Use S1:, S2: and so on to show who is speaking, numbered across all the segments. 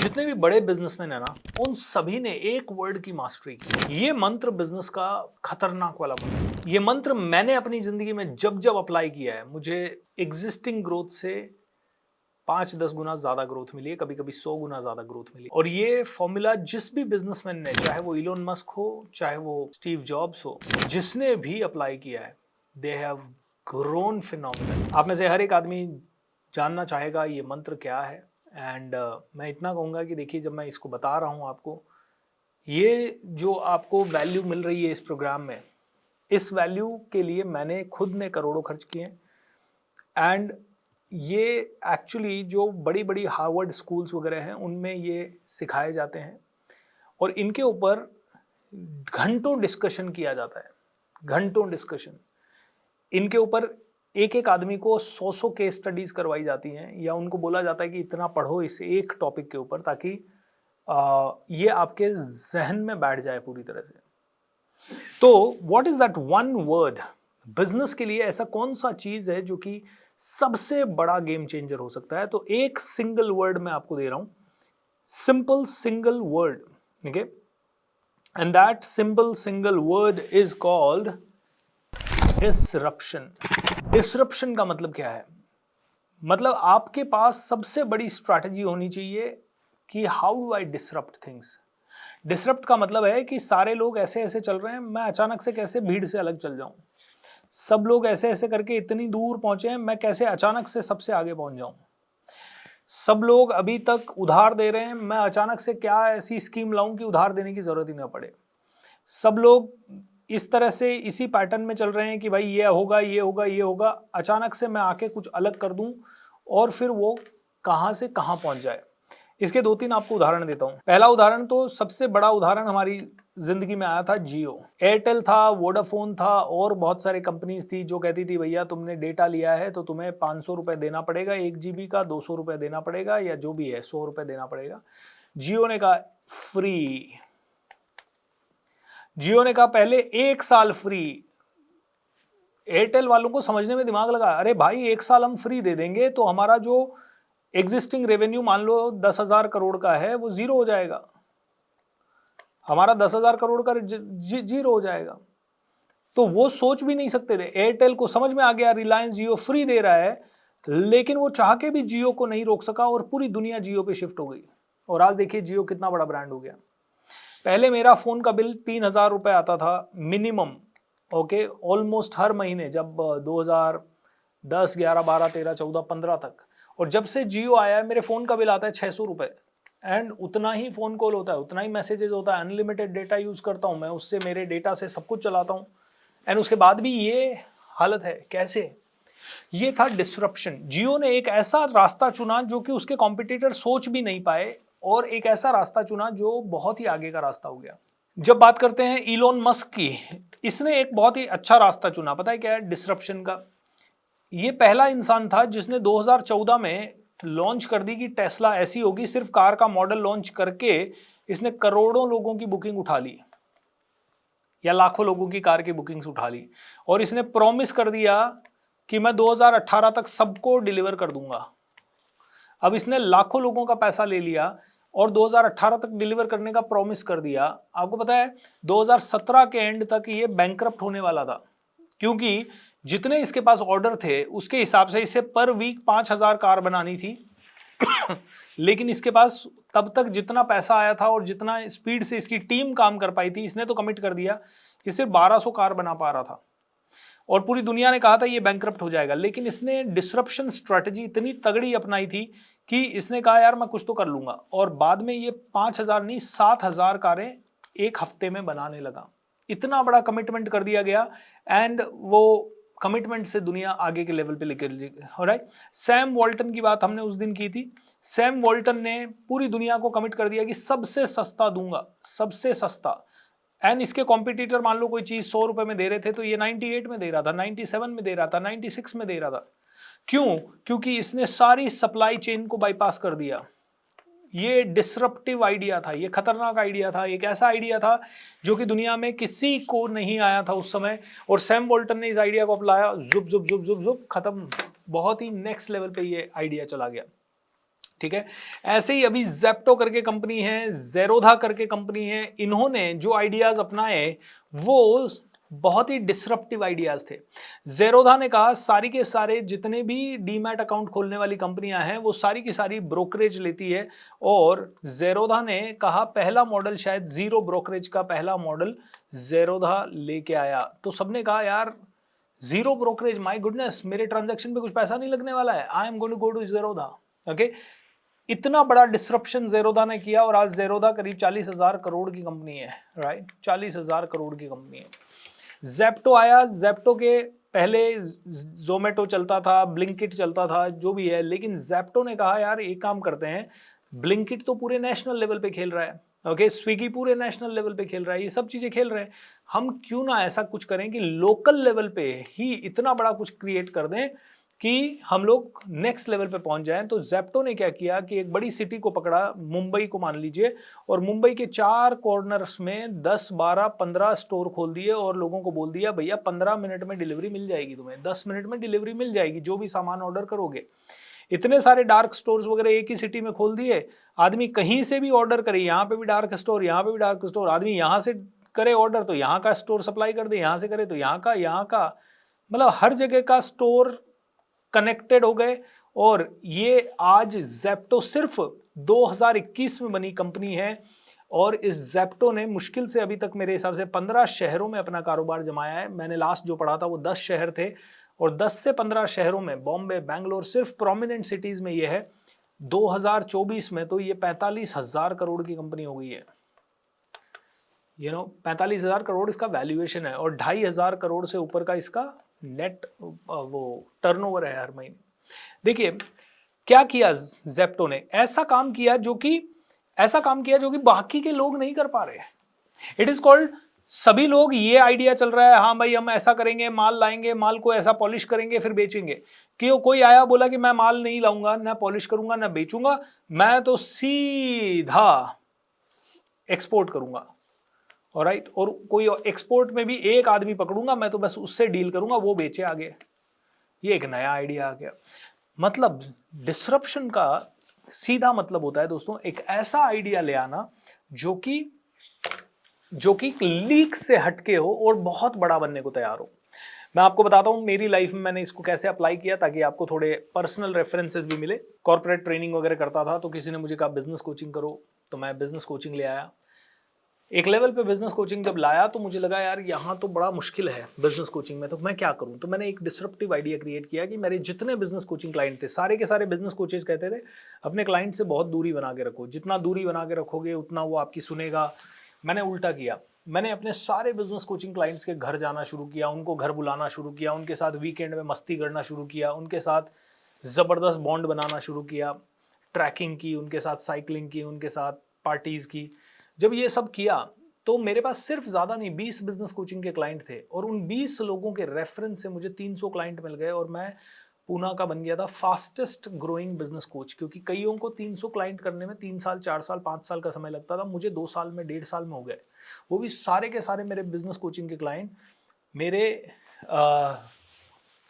S1: जितने भी बड़े बिजनेसमैन है ना, उन सभी ने एक वर्ड की मास्टरी की। ये मंत्र बिजनेस का खतरनाक वाला मंत्र। ये मंत्र मैंने अपनी जिंदगी में जब जब अप्लाई किया है, मुझे एग्जिस्टिंग ग्रोथ से 5-10 गुना ज्यादा ग्रोथ मिली है, कभी कभी 100 गुना ज्यादा ग्रोथ मिली। और ये फॉर्मूला जिस भी बिजनेसमैन ने, चाहे वो इलोन मस्क हो, चाहे वो स्टीव जॉब्स हो, जिसने भी अप्लाई किया है, दे हैव ग्रोन फिनोमिनल। आप में से हर एक आदमी जानना चाहेगा ये मंत्र क्या है। एंड मैं इतना कहूँगा कि देखिए, जब मैं इसको बता रहा हूँ आपको, ये जो आपको वैल्यू मिल रही है इस प्रोग्राम में, इस वैल्यू के लिए मैंने खुद ने करोड़ों खर्च किए हैं। एंड ये एक्चुअली जो बड़ी बड़ी हार्वर्ड स्कूल्स वगैरह हैं, उनमें ये सिखाए जाते हैं और इनके ऊपर घंटों डिस्कशन किया जाता है। घंटों डिस्कशन इनके ऊपर, एक एक आदमी को 100 केस स्टडीज करवाई जाती हैं, या उनको बोला जाता है कि इतना पढ़ो इस एक टॉपिक के ऊपर, ताकि ये आपके जहन में बैठ जाए पूरी तरह से। तो what is that one word? Business के लिए ऐसा कौन सा चीज है जो कि सबसे बड़ा गेम चेंजर हो सकता है? तो एक सिंगल वर्ड मैं आपको दे रहा हूं, सिंपल सिंगल वर्ड, ठीक है? And that simple single word is called disruption. Disruption का मतलब क्या है? मतलब आपके पास सबसे बड़ी स्ट्रैटेजी होनी चाहिए कि how do I disrupt things. Disrupt का मतलब है कि सारे लोग ऐसे ऐसे चल रहे हैं, मैं अचानक से कैसे भीड़ से अलग चल जाऊं। सब लोग ऐसे ऐसे करके इतनी दूर पहुंचे हैं, मैं कैसे अचानक से सबसे आगे पहुंच जाऊं। सब लोग अभी तक उधार दे रहे हैं, मैं अचानक से क्या ऐसी स्कीम लाऊं कि उधार देने की जरूरत ही ना पड़े। सब लोग इस तरह से इसी पैटर्न में चल रहे हैं कि भाई ये होगा ये होगा ये होगा, अचानक से मैं आके कुछ अलग कर दूं और फिर वो कहां से कहां पहुंच जाए। इसके 2-3 आपको उदाहरण देता हूं। पहला उदाहरण, तो सबसे बड़ा उदाहरण हमारी जिंदगी में आया था जियो। एयरटेल था, वोडाफोन था और बहुत सारे कंपनीज थी जो कहती थी भैया तुमने डेटा लिया है तो तुम्हें 500 रुपए देना पड़ेगा 1 GB का, 200 रुपए देना पड़ेगा, या जो भी है 100 रुपए देना पड़ेगा। जियो ने कहा फ्री। जियो ने कहा पहले 1 साल फ्री। एयरटेल वालों को समझने में दिमाग लगा, अरे भाई 1 साल हम फ्री दे देंगे तो हमारा जो एग्जिस्टिंग रेवेन्यू मान लो 10,000 करोड़ का है वो जीरो हो जाएगा, हमारा 10,000 करोड़ का जीरो हो जाएगा। तो वो सोच भी नहीं सकते थे। एयरटेल को समझ में आ गया रिलायंस जियो फ्री दे रहा है, लेकिन वो चाह के भी जियो को नहीं रोक सका और पूरी दुनिया जियो पे शिफ्ट हो गई। और आज देखिए जियो कितना बड़ा ब्रांड हो गया। पहले मेरा फोन का बिल 3,000 रुपए आता था मिनिमम, ओके, ऑलमोस्ट हर महीने, जब 2010, 11, 12, 13, 14, 15 तक। और जब से जियो आया है मेरे फोन का बिल आता है 600 रुपए। एंड उतना ही फोन कॉल होता है, उतना ही मैसेजेस होता है, अनलिमिटेड डेटा यूज करता हूं मैं, उससे मेरे डेटा से सब कुछ चलाता हूं। एंड उसके बाद भी ये हालत है, कैसे? ये था डिसरप्शन। जियो ने एक ऐसा रास्ता चुना जो कि उसके कॉम्पिटिटर सोच भी नहीं पाए, और एक ऐसा रास्ता चुना जो बहुत ही आगे का रास्ता हो गया। जब बात करते हैं इलोन मस्क की, इसने एक बहुत ही अच्छा रास्ता चुना। पता है क्या है डिसरप्शन का? ये पहला इंसान था जिसने 2014 में लॉन्च कर दी कि टेस्ला ऐसी होगी, सिर्फ कार का मॉडल लॉन्च करके इसने करोड़ों लोगों की बुकिंग उठा ली, या लाखों लोगों की कार की बुकिंग्स उठा ली। और इसने प्रॉमिस कर दिया कि मैं 2018 तक सबको डिलीवर कर दूंगा। अब इसने लाखों लोगों का पैसा ले लिया और 2018 तक डिलीवर करने का प्रॉमिस कर दिया। आपको पता है 2017 के एंड तक ये बैंकरप्ट होने वाला था, क्योंकि जितने इसके पास ऑर्डर थे उसके हिसाब से इसे पर वीक 5,000 कार बनानी थी। लेकिन इसके पास तब तक जितना पैसा आया था और जितना स्पीड से इसकी टीम काम कर पाई थी, इसने तो कमिट कर दिया कि सिर्फ 1200 कार बना पा रहा था। और पूरी दुनिया ने कहा था ये बैंकरप्ट हो जाएगा। लेकिन इसने डिसरप्शन स्ट्रेटजी इतनी तगड़ी अपनाई थी कि इसने कहा यार मैं कुछ तो कर लूंगा, और बाद में ये 5,000 नहीं 7,000 कारें एक हफ्ते में बनाने लगा। इतना बड़ा कमिटमेंट कर दिया गया, एंड वो कमिटमेंट से दुनिया आगे के लेवल पे लेकर। राइट, सैम वॉल्टन की बात हमने उस दिन की थी। सैम वॉल्टन ने पूरी दुनिया को कमिट कर दिया कि सबसे सस्ता दूंगा, सबसे सस्ता। एंड इसके कॉम्पिटिटर मान लो कोई चीज 100 रुपए में दे रहे थे तो ये 98 में दे रहा था, 97 में दे रहा था, 96 में दे रहा था। क्यों? क्योंकि इसने सारी सप्लाई चेन को बाईपास कर दिया। ये डिसरप्टिव आइडिया था, ये खतरनाक आइडिया था, एक ऐसा आइडिया था जो कि दुनिया में किसी को नहीं आया था उस समय। और सैम वॉल्टन ने इस आइडिया को अपनाया, जुप जुप जुप जुप जुप खत्म, बहुत ही नेक्स्ट लेवल पे ये आइडिया चला गया। ठीक है। ऐसे ही अभी जेप्टो करके कंपनी है, जेरोधा करके कंपनी है, इन्होंने जो आइडियाज अपनाए वो बहुत ही डिसरप्टिव आइडियाज थे। जेरोधा ने कहा सारी के सारे जितने भी डीमैट अकाउंट खोलने वाली कंपनियां हैं वो सारी की सारी ब्रोकरेज लेती है, और जेरोधा ने कहा पहला मॉडल शायद जीरो ब्रोकरेज का पहला मॉडल जेरोधा लेके आया। तो सबने कहा यार जीरो ब्रोकरेज, माय गुडनेस, मेरे ट्रांजैक्शन पे कुछ पैसा नहीं लगने वाला है, I am going to go to Zerodha. Okay, इतना बड़ा डिसरप्शन जेरोधा ने किया और आज जेरोधा करीब 40,000 करोड़ की कंपनी है, राइट, 40,000 करोड़ की कंपनी है। जेप्टो आया, जेप्टो के पहले जोमेटो चलता था, ब्लिंकिट चलता था, जो भी है, लेकिन जेप्टो ने कहा यार एक काम करते हैं, ब्लिंकिट तो पूरे नेशनल लेवल पे खेल रहा है, ओके, स्विगी पूरे नेशनल लेवल पे खेल रहा है, ये सब चीजें खेल रहे हैं, हम क्यों ना ऐसा कुछ करें कि लोकल लेवल पे ही इतना बड़ा कुछ क्रिएट कर दें कि हम लोग नेक्स्ट लेवल पे पहुंच जाएं। तो जेप्टो ने क्या किया कि एक बड़ी सिटी को पकड़ा, मुंबई को मान लीजिए, और मुंबई के 4 कॉर्नर्स में 10, 12, 15 स्टोर खोल दिए और लोगों को बोल दिया भैया 15 मिनट में डिलीवरी मिल जाएगी, तुम्हें 10 मिनट में डिलीवरी मिल जाएगी जो भी सामान ऑर्डर करोगे। इतने सारे डार्क स्टोर्स वगैरह एक ही सिटी में खोल दिए, आदमी कहीं से भी ऑर्डर करे, यहाँ पे भी डार्क स्टोर, यहाँ पे भी डार्क स्टोर, आदमी यहाँ से करे ऑर्डर तो यहाँ का स्टोर सप्लाई कर दे, यहाँ से करे तो यहाँ का, मतलब हर जगह का स्टोर कनेक्टेड हो गए। और ये आज जेप्टो सिर्फ 2021 में बनी कंपनी है, और इस जेप्टो ने मुश्किल से अभी तक मेरे हिसाब से 15 शहरों में अपना कारोबार जमाया है। मैंने लास्ट जो पढ़ा था वो 10 शहर थे, और 10 से 15 शहरों में, बॉम्बे, बैंगलोर, सिर्फ प्रोमिनेंट सिटीज में ये है। 2024 में तो ये 45,000 करोड़ की कंपनी हो गई है, 45,000 करोड़ इसका वैल्यूएशन है, और 2,500 करोड़ से ऊपर का इसका नेट वो टर्नओवर है हर महीने। देखिए क्या किया जेप्टो ने, ऐसा काम किया जो कि बाकी के लोग नहीं कर पा रहे। इट इज कॉल्ड, सभी लोग ये आइडिया चल रहा है, हाँ भाई हम ऐसा करेंगे, माल लाएंगे, माल को ऐसा पॉलिश करेंगे फिर बेचेंगे, कि कोई आया बोला कि मैं माल नहीं लाऊंगा, ना पॉलिश करूंगा, ना बेचूंगा, मैं तो सीधा एक्सपोर्ट करूंगा, ऑलराइट, और कोई एक्सपोर्ट में भी एक आदमी पकड़ूंगा, मैं तो बस उससे डील करूंगा, वो बेचे आगे। ये एक नया आइडिया आ गया। मतलब डिसरप्शन का सीधा मतलब होता है दोस्तों एक ऐसा आइडिया ले आना जो कि लीक से हटके हो और बहुत बड़ा बनने को तैयार हो। मैं आपको बताता हूं मेरी लाइफ में मैंने इसको कैसे अप्लाई किया, ताकि आपको थोड़े पर्सनल रेफरेंसेस भी मिले। कॉर्पोरेट ट्रेनिंग वगैरह करता था, तो किसी ने मुझे कहा बिजनेस कोचिंग करो, तो मैं बिजनेस कोचिंग ले आया। एक लेवल पे बिजनेस कोचिंग जब लाया तो मुझे लगा यार यहाँ तो बड़ा मुश्किल है बिजनेस कोचिंग में, तो मैं क्या करूँ। तो मैंने एक डिसरप्टिव आइडिया क्रिएट किया कि मेरे जितने बिजनेस कोचिंग क्लाइंट थे, सारे के सारे बिजनेस कोचेज कहते थे अपने क्लाइंट से बहुत दूरी बना के रखो, जितना दूरी बना के रखोगे उतना वो आपकी सुनेगा। मैंने उल्टा किया, मैंने अपने सारे बिजनेस कोचिंग क्लाइंट्स के घर जाना शुरू किया, उनको घर बुलाना शुरू किया, उनके साथ वीकेंड में मस्ती करना शुरू किया, उनके साथ ज़बरदस्त बॉन्ड बनाना शुरू किया, ट्रैकिंग की, उनके साथ साइकिलिंग की, उनके साथ पार्टीज़ की। जब ये सब किया तो मेरे पास सिर्फ ज़्यादा नहीं 20 बिजनेस कोचिंग के क्लाइंट थे, और उन 20 लोगों के रेफरेंस से मुझे 300 क्लाइंट मिल गए, और मैं पूना का बन गया था फास्टेस्ट ग्रोइंग बिजनेस कोच। क्योंकि कईयों को 300 क्लाइंट करने में 3 साल, 4 साल, 5 साल का समय लगता था, मुझे 2 साल में, 1.5 साल में हो गए। वो भी सारे के सारे मेरे बिजनेस कोचिंग के क्लाइंट मेरे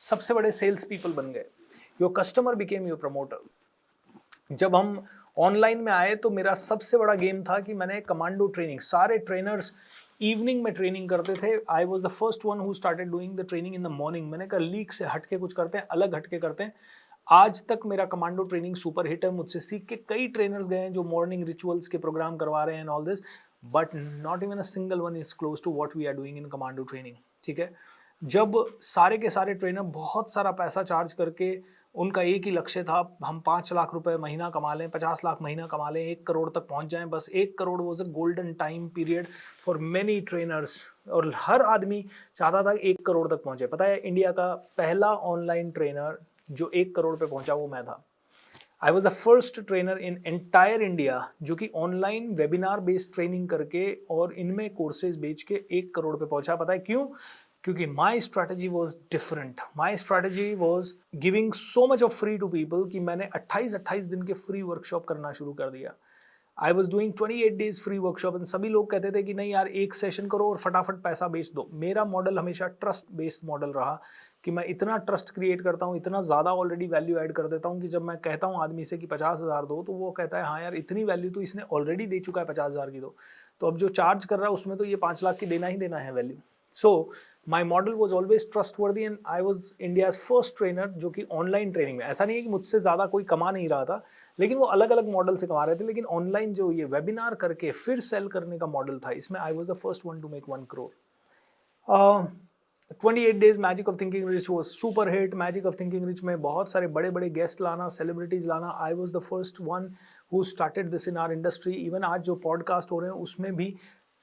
S1: सबसे बड़े सेल्स पीपल बन गए। Your customer became your promoter. जब हम ऑनलाइन में आए तो मेरा सबसे बड़ा गेम था कि मैंने कमांडो ट्रेनिंग, सारे ट्रेनर्स इवनिंग में ट्रेनिंग करते थे, आई was the first one who started doing the training in the morning. मैंने कहा लीक से हटके कुछ करते हैं, अलग हटके करते हैं। आज तक मेरा कमांडो ट्रेनिंग सुपर हिट है। मुझसे सीख के कई ट्रेनर्स गए हैं जो मॉर्निंग रिचुअल्स के प्रोग्राम करवा रहे हैं and all this, but not even a single one is close to what we are doing in commando training. ठीक है, जब सारे के सारे ट्रेनर बहुत सारा पैसा चार्ज करके, उनका एक ही लक्ष्य था हम 5 लाख रुपए महीना कमा लें, 50 लाख महीना कमा लें, 1 करोड़ तक पहुंच जाएं, बस 1 crore was a golden time period for many trainers, और हर आदमी चाहता था 1 करोड़ तक पहुंचे। पता है इंडिया का पहला ऑनलाइन ट्रेनर जो 1 करोड़ पे पहुंचा वो मैं था। आई was the first trainer in entire India जो कि ऑनलाइन वेबिनार बेस्ड ट्रेनिंग करके और इनमें कोर्सेज बेच के 1 करोड़ पे पहुंचा। पता है क्यों? क्योंकि my strategy was different. My strategy was giving so much of free to people कि मैंने 28 दिन के फ्री वर्कशॉप करना शुरू कर दिया। I was doing 28 days free workshop, and सभी लोग कहते थे कि नहीं यार एक सेशन करो और फटाफट पैसा बेच दो। मेरा मॉडल हमेशा ट्रस्ट बेस्ड मॉडल रहा कि मैं इतना ट्रस्ट क्रिएट करता हूँ, इतना ज़्यादा ऑलरेडी वैल्यू ऐड कर देता हूँ कि जब मैं कहता हूँ आदमी से कि 50,000 दो, तो वो कहता है हाँ यार इतनी वैल्यू तो इसने ऑलरेडी दे चुका है 50,000 की, तो अब जो चार्ज कर रहा है उसमें तो ये 5 लाख की देना ही देना है value. So my model was always trustworthy and I was India's first trainer जो कि ऑनलाइन ट्रेनिंग में, ऐसा नहीं है कि मुझसे ज़्यादा कोई कमा नहीं रहा था, लेकिन वो अलग अलग मॉडल से कमा रहे थे, लेकिन ऑनलाइन जो ये वेबिनार करके फिर सेल करने का मॉडल था, इसमें I was the first one to make 1 crore. 28 days magic of thinking rich वो super hit. Magic of thinking rich में बहुत सारे बड़े बड़े गेस्ट लाना, सेलिब्रिटीज लाना, I was the first one who started this in our industry. Even आज जो पॉडकास्ट हो रहे हैं उसमें भी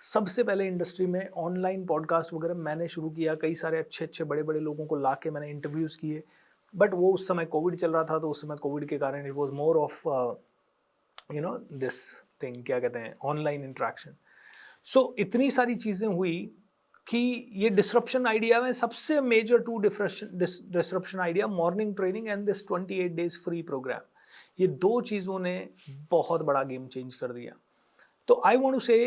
S1: सबसे पहले इंडस्ट्री में ऑनलाइन पॉडकास्ट वगैरह मैंने शुरू किया, कई सारे अच्छे अच्छे बड़े बड़े लोगों को ला के मैंने इंटरव्यूज़ किए, बट वो उस समय कोविड चल रहा था, तो उस समय कोविड के कारण it was more of you know this thing, क्या कहते हैं, ऑनलाइन इंट्रैक्शन। सो इतनी सारी चीज़ें हुई कि ये डिसरप्शन आइडिया में सबसे major 2 disruption idea, morning training and this 28 days free programme, ये 2 चीज़ों ने बहुत बड़ा गेम चेंज कर दिया। तो आई वांट टू से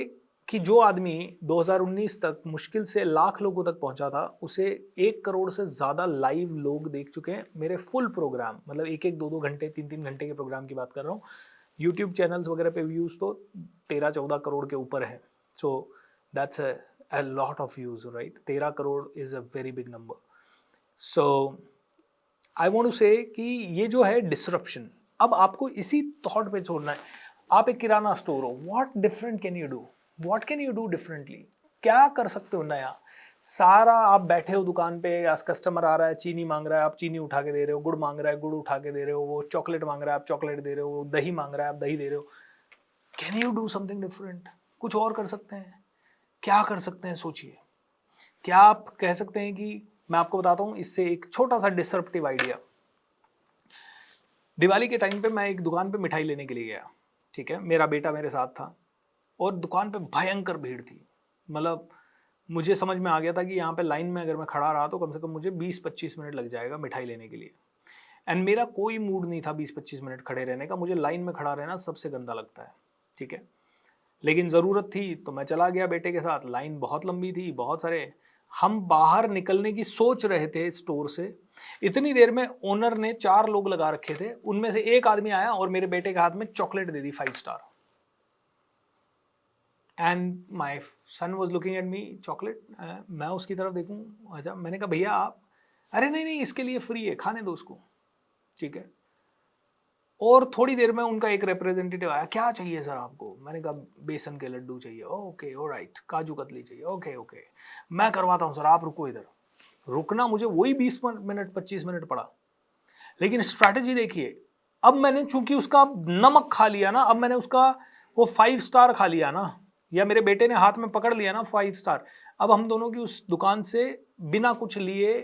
S1: कि जो आदमी 2019 तक मुश्किल से लाख लोगों तक पहुंचा था, उसे 1 करोड़ से ज़्यादा लाइव लोग देख चुके हैं मेरे फुल प्रोग्राम, मतलब 1-1, 2-2 घंटे, 3-3 घंटे के प्रोग्राम की बात कर रहा हूँ। यूट्यूब चैनल्स वगैरह पे व्यूज़ तो 13-14 करोड़ के ऊपर है। So that's a lot of views, right? 13 crore is a very big number. So I want to say कि ये जो है डिसरप्शन, अब आपको इसी थॉट पे छोड़ना है। आप एक किराना स्टोर हो, what different can you do? What can you do differently? क्या कर सकते हो नया? सारा आप बैठे हो दुकान पे, आज कस्टमर आ रहा है, चीनी मांग रहा है, आप चीनी उठा के दे रहे हो, गुड़ मांग रहा है, गुड़ उठा के दे रहे हो, वो चॉकलेट मांग रहा है, आप चॉकलेट दे रहे हो, वो दही मांग रहा है, आप दही दे रहे हो। Can you do something different? कुछ और कर सकते हैं? क्या कर सकते हैं, सोचिए। क्या आप कह सकते हैं कि मैं आपको बताता हूं इससे एक छोटा सा डिसरप्टिव आइडिया। दिवाली के टाइम पे मैं एक दुकान पे मिठाई लेने के लिए गया, ठीक है, मेरा बेटा मेरे साथ था, और दुकान पे भयंकर भीड़ थी। मतलब मुझे समझ में आ गया था कि यहाँ पे लाइन में अगर मैं खड़ा रहा तो कम से कम मुझे 20-25 मिनट लग जाएगा मिठाई लेने के लिए। एंड मेरा कोई मूड नहीं था 20-25 मिनट खड़े रहने का, मुझे लाइन में खड़ा रहना सबसे गंदा लगता है, ठीक है, लेकिन ज़रूरत थी तो मैं चला गया बेटे के साथ। लाइन बहुत लंबी थी, बहुत सारे, हम बाहर निकलने की सोच रहे थे स्टोर से, इतनी देर में ओनर ने 4 लोग लगा रखे थे, उनमें से एक आदमी आया और मेरे बेटे के हाथ में चॉकलेट दे दी 5 star. And my son was looking at me, chocolate, मैं उसकी तरफ देखूं, अच्छा, मैंने कहा भैया आप, अरे नहीं नहीं इसके लिए फ्री है, खाने दो उसको, ठीक है। और थोड़ी देर में उनका एक रिप्रेजेंटेटिव आया, क्या चाहिए सर आपको? मैंने कहा बेसन के लड्डू चाहिए। ओके ऑलराइट, काजू कतली चाहिए। ओके ओके, मैं करवाता हूँ सर, आप रुको इधर। रुकना मुझे वही 20 मिनट 25 मिनट पड़ा, लेकिन स्ट्रैटेजी देखिए, अब मैंने चूंकि उसका नमक खा लिया ना, अब मैंने उसका वो 5 स्टार खा लिया ना, या मेरे बेटे ने हाथ में पकड़ लिया ना 5 स्टार, अब हम दोनों की उस दुकान से बिना कुछ लिए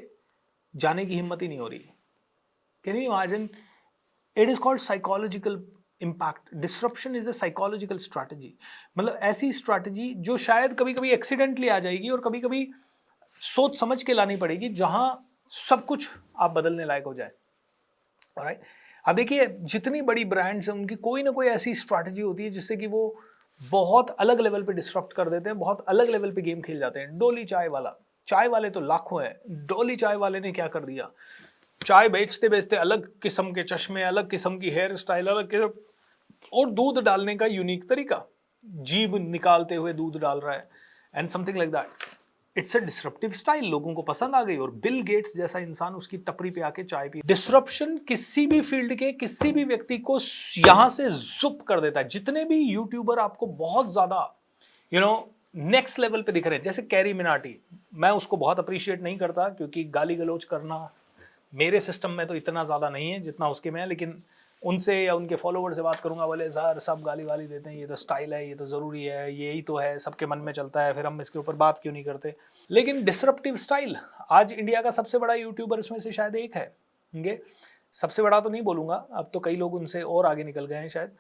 S1: जाने की हिम्मत ही नहीं हो रही। Can you imagine? It is called psychological impact. Disruption is a psychological strategy. मतलब ऐसी स्ट्रैटेजी जो शायद कभी कभी एक्सीडेंटली आ जाएगी और कभी कभी सोच समझ के लानी पड़ेगी, जहां सब कुछ आप बदलने लायक हो जाए। ऑलराइट, अब देखिए जितनी बड़ी ब्रांड्स हैं उनकी कोई ना कोई ऐसी स्ट्रैटेजी होती है जिससे कि वो बहुत अलग लेवल पे डिस्टर्ब कर देते हैं, बहुत अलग लेवल पे गेम खेल जाते हैं। डोली चाय वाला, चाय वाले तो लाखों हैं, डोली चाय वाले ने क्या कर दिया, चाय बेचते बेचते अलग किस्म के चश्मे, अलग किस्म की हेयर स्टाइल, अलग किस्म, और दूध डालने का यूनिक तरीका, जीभ निकालते हुए दूध डाल रहा है, and something like that. It's a disruptive style, लोगों को पसंद आ गई, और बिल गेट्स जैसा इंसान उसकी टपरी पे आके चाय पी। डिसरप्शन किसी भी फील्ड के किसी भी व्यक्ति को यहां से जुप कर देता है। जितने भी यूट्यूबर आपको बहुत ज्यादा नेक्स्ट लेवल पे दिख रहे हैं, जैसे कैरी मिनाटी, मैं उसको बहुत अप्रिशिएट नहीं करता क्योंकि गाली गलौज करना मेरे सिस्टम में तो इतना ज़्यादा नहीं है जितना उसके में है, लेकिन उनसे या उनके फॉलोवर से बात करूंगा, बोले सर सब गाली वाली देते हैं, ये तो स्टाइल है, ये तो ज़रूरी है, यही तो है, सबके मन में चलता है, फिर हम इसके ऊपर बात क्यों नहीं करते। लेकिन डिसरप्टिव स्टाइल, आज इंडिया का सबसे बड़ा यूट्यूबर इसमें से शायद एक है, सबसे बड़ा तो नहीं बोलूँगा, अब तो कई लोग उनसे और आगे निकल गए हैं शायद,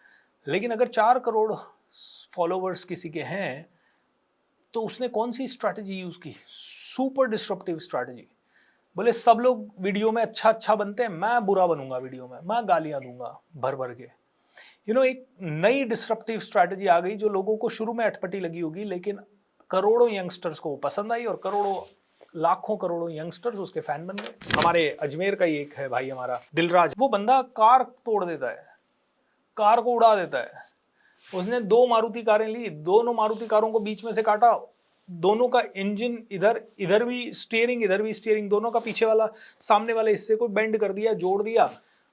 S1: लेकिन अगर 4 करोड़ फॉलोवर्स किसी के हैं तो उसने कौन सी स्ट्रैटेजी यूज़ की? Super disruptive strategy. बोले सब लोग वीडियो में अच्छा अच्छा बनते हैं, मैं बुरा बनूंगा वीडियो में, मैं गालियां दूंगा भर भर के। एक नई डिसरप्टिव स्ट्रैटेजी आ गई जो लोगों को शुरू में अटपटी लगी होगी, लेकिन करोड़ों यंगस्टर्स को पसंद आई और करोड़ों लाखों करोड़ों यंगस्टर्स उसके फैन बन गए। हमारे अजमेर का ही एक है भाई हमारा दिलराज, वो बंदा कार तोड़ देता है, कार को उड़ा देता है। उसने 2 मारुति कारें ली, दोनों मारुति कारों को बीच में से काटा, दोनों का इंजन इधर भी स्टीयरिंग, इधर भी स्टीयरिंग, दोनों का पीछे वाला सामने वाले हिस्से को बेंड कर दिया, जोड़ दिया,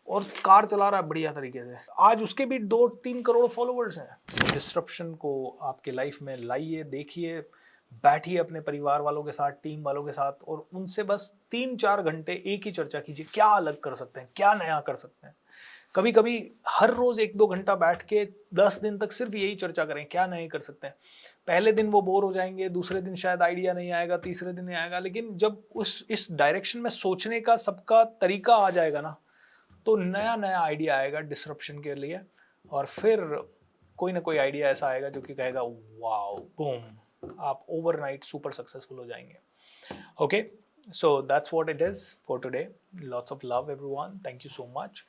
S1: और कार चला रहा है बढ़िया तरीके से। आज उसके भी 2-3 करोड़ फॉलोवर्स हैं। डिस्ट्रप्शन को आपके लाइफ में लाइए, देखिए, बैठिए अपने परिवार वालों के साथ, टीम वालों के साथ, और उनसे बस 3-4 घंटे एक ही चर्चा कीजिए, क्या अलग कर सकते हैं, क्या नया कर सकते हैं। कभी कभी हर रोज 1-2 घंटा बैठ के 10 दिन तक सिर्फ यही चर्चा करें, क्या नए कर सकते हैं। पहले दिन वो बोर हो जाएंगे, दूसरे दिन शायद आइडिया नहीं आएगा, तीसरे दिन नहीं आएगा, लेकिन जब इस डायरेक्शन में सोचने का सबका तरीका आ जाएगा ना, तो नया नया आइडिया आएगा डिसरप्शन के लिए, और फिर कोई ना कोई आइडिया ऐसा आएगा जो कि कहेगा वाओ बूम, आप ओवरनाइट सुपर सक्सेसफुल हो जाएंगे। Okay, so that's what it is for today. Lots of love everyone, thank you so much.